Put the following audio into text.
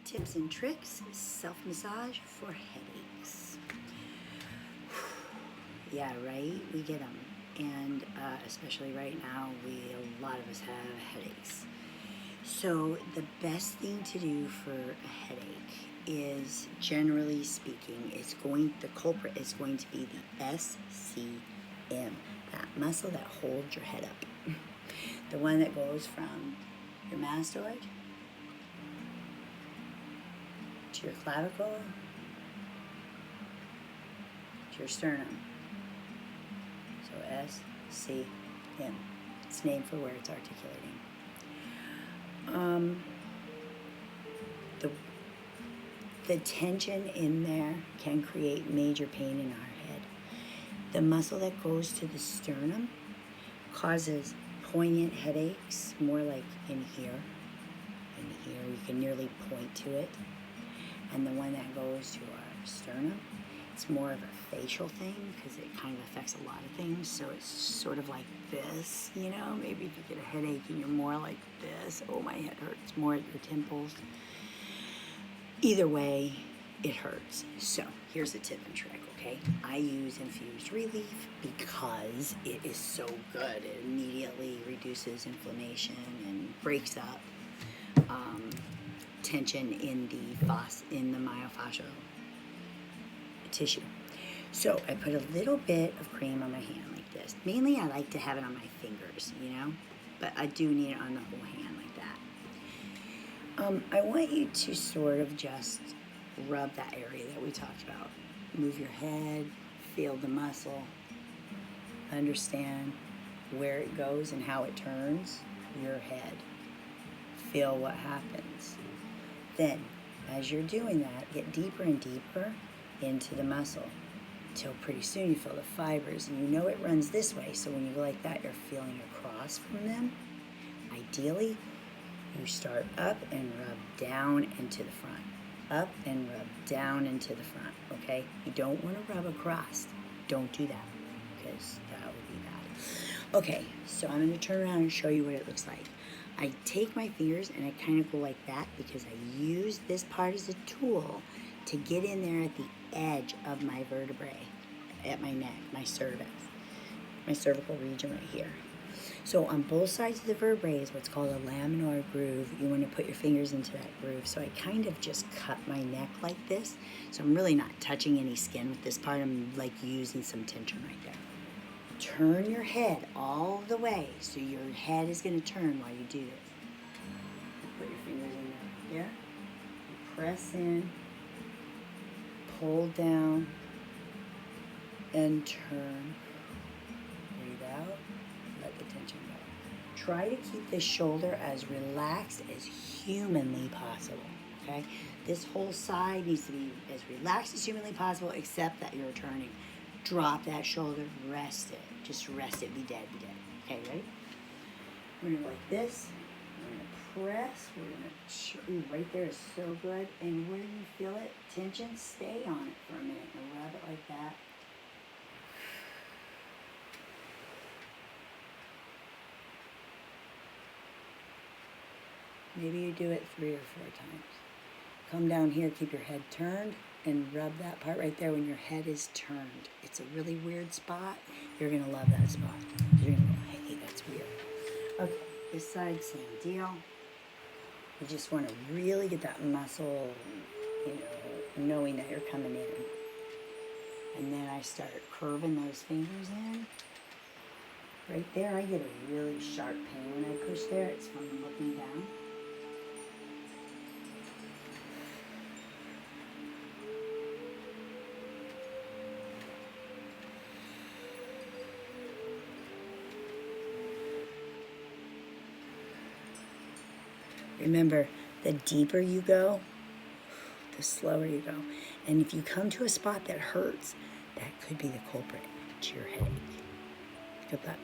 tips and tricks, self-massage for headaches. Yeah, right? We get them. And especially right now, a lot of us have headaches. So the best thing to do for a headache is, generally speaking, the culprit is going to be the SCM, that muscle that holds your head up. The one that goes from your mastoid to your clavicle to your sternum. So SCM. It's named for where it's articulating. The tension in there can create major pain in our head. The muscle that goes to the sternum causes poignant headaches, more like in here. In here, you can nearly point to it. And the one that goes to our sternum, it's more of a facial thing because it kind of affects a lot of things. So it's sort of like this, you know, maybe if you get a headache and you're more like this, oh, my head hurts, more at your temples. Either way, it hurts. So here's a tip and trick, okay? I use infused relief because it is so good. It immediately reduces inflammation and breaks up tension in the myofascial tissue. So I put a little bit of cream on my hand like this. Mainly I like to have it on my fingers, you know, but I do need it on the whole hand like that. I want you to sort of just rub that area that we talked about. Move your head, feel the muscle, understand where it goes and how it turns your head. Feel what happens. Then, as you're doing that, get deeper and deeper into the muscle until pretty soon you feel the fibers, and you know it runs this way. So when you go like that, you're feeling across from them. Ideally, you start up and rub down into the front. Up and rub down into the front, okay? You don't want to rub across. Don't do that because that would be bad. Okay, so I'm going to turn around and show you what it looks like. I take my fingers and I kind of go like that because I use this part as a tool to get in there at the edge of my vertebrae, at my neck, my cervix, my cervical region right here. So on both sides of the vertebrae is what's called a laminar groove. You want to put your fingers into that groove. So I kind of just cut my neck like this. So I'm really not touching any skin with this part. I'm like using some tension right there. Turn your head all the way. So your head is going to turn while you do this. Put your fingers in there. Here. Press in. Pull down. And turn. Breathe out. Let the tension go. Try to keep the shoulder as relaxed as humanly possible, okay? This whole side needs to be as relaxed as humanly possible, except that you're turning. Drop that shoulder, rest it. Just rest it, be dead, be dead. Okay, ready? We're gonna go like this. We're gonna press, ooh, right there is so good. And where you feel it, tension, stay on it for a minute and rub it like that. Maybe you do it 3 or 4 times. Come down here, keep your head turned, and rub that part right there when your head is turned. It's a really weird spot. You're going to love that spot. You're going to go, hey, that's weird. Okay, this side, same deal. You just want to really get that muscle, you know, knowing that you're coming in. And then I start curving those fingers in. Right there, I get a really sharp pain when I push there. It's from looking down. Remember, the deeper you go, the slower you go. And if you come to a spot that hurts, that could be the culprit to your headache. Good luck.